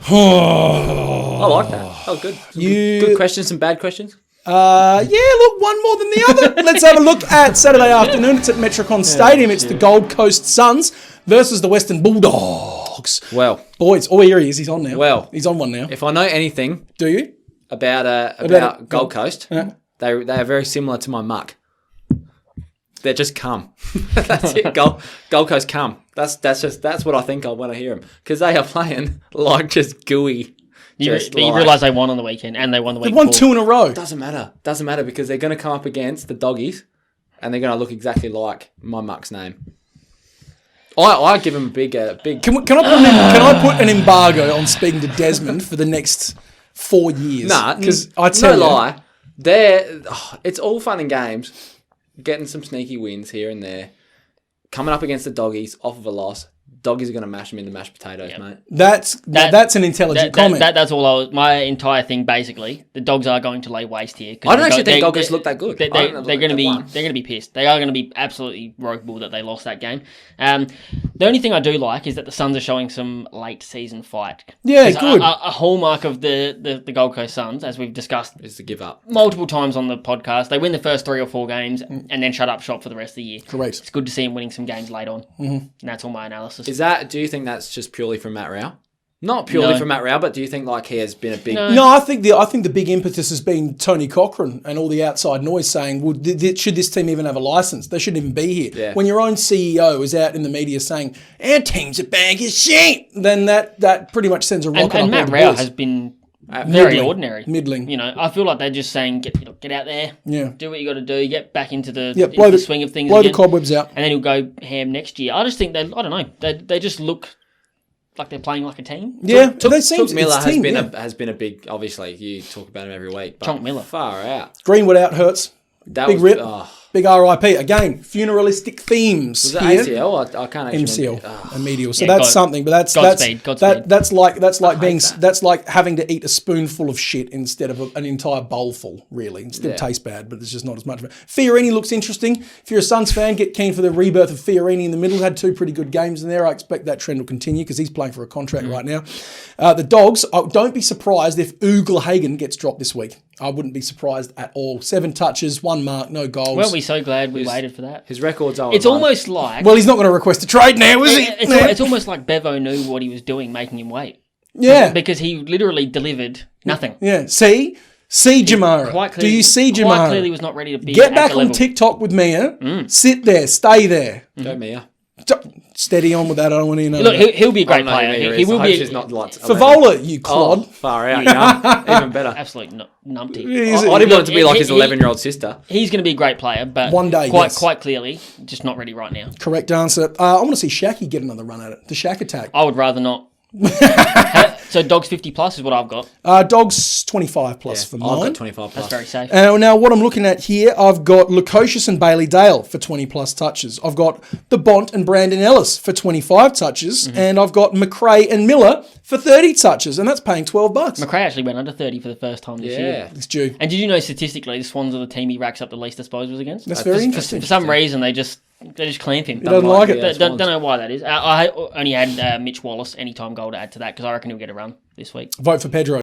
I like that. Oh, good. Good questions, some bad questions. Look, one more than the other. Let's have a look at Saturday afternoon. It's at Metricon Stadium. It's the Gold Coast Suns versus the Western Bulldogs. Well, boys, here he is. He's on now. Well, he's on one now. If I know anything, do you about Gold Coast? Yeah. They are very similar to my muck. They're just cum. That's it. Gold Coast cum. That's what I think when I hear them, because they are playing like just gooey. You realise they won on the weekend, and they won the week before. They won 2 in a row. Doesn't matter because they're going to come up against the doggies, and they're going to look exactly like my muck's name. I give them a big. Can I put an embargo on speaking to Desmond for the next 4 years? Nah, because I tell you, lie. It's all fun and games, getting some sneaky wins here and there, coming up against the doggies off of a loss. Doggies are going to mash them into mashed potatoes, mate. That's an intelligent comment. That's all my entire thing, basically. The Dogs are going to lay waste here. I don't actually think Doggies look that good. They're going to be pissed. They are going to be absolutely ropeable that they lost that game. The only thing I do like is that the Suns are showing some late season fight. Yeah, good. A hallmark of the Gold Coast Suns, as we've discussed, is to give up multiple times on the podcast. They win the first 3 or 4 games and then shut up shop for the rest of the year. Correct. It's good to see them winning some games late on. Mm-hmm. And that's all my analysis. Do you think that's just purely from Matt Rao? Not purely from Matt Rao, but do you think like he has been a big... No, I think the big impetus has been Tony Cochrane and all the outside noise saying, well, should this team even have a license? They shouldn't even be here. Yeah. When your own CEO is out in the media saying, our team's a bag of shit, then that pretty much sends a rocket up. And Matt Rao has been very ordinary. Middling. You know, I feel like they're just saying, get out there, do what you got to do, get back into the swing of things blow again, the cobwebs out. and then he'll go ham next year. I just think they just look like they're playing like a team. Yeah, Took Miller has been a big. Obviously, you talk about him every week. But Chonk Miller, far out. Greenwood out hurts. Big rip. Big RIP. Again, funeralistic themes. Was it here. ACL? I can't actually MCL and medial. So that's something, but that's like having to eat a spoonful of shit instead of an entire bowlful. Really, it still tastes bad, but it's just not as much. Fiorini looks interesting. If you're a Suns fan, get keen for the rebirth of Fiorini in the middle. Had 2 pretty good games in there. I expect that trend will continue because he's playing for a contract right now. The Dogs. Don't be surprised if Ugle-Hagan gets dropped this week. I wouldn't be surprised at all. 7 touches, 1 mark, no goals. Weren't we so glad we waited for that? His records are... It's almost like... Well, he's not going to request a trade now, is he? It's almost like Bevo knew what he was doing, making him wait. Yeah. Because he literally delivered nothing. Yeah. See Jamara. Do you see Jamara? Quite clearly was not ready to be Get back on TikTok with Mia. Sit there. Stay there. Go Mia. Steady on with that. I don't want to know. Look, he'll be a great player. He will be. Favola, you clod. Far out. Even better. Absolute numpty. I didn't want it to be like his 11-year-old sister. He's going to be a great player, but one day, quite clearly, just not ready right now. Correct answer. I want to see Shaqy get another run at it. The Shaq attack. I would rather not. So Dogs 50 plus is what I've got. Dogs 25 plus for mine. I've got 25 plus. That's very safe. Now what I'm looking at here, I've got Lukosius and Bailey Dale for 20 plus touches. I've got the Bont and Brandon Ellis for 25 touches, and I've got McRae and Miller for 30 touches, and that's paying $12. McRae actually went under 30 for the first time this year. It's due. And did you know statistically the Swans are the team he racks up the least disposals against? That's very interesting. For some reason they just clamp him. He doesn't like it. Don't know why that is. I only had Mitch Wallace anytime goal to add to that because I reckon he'll get a run this week. Vote for Pedro.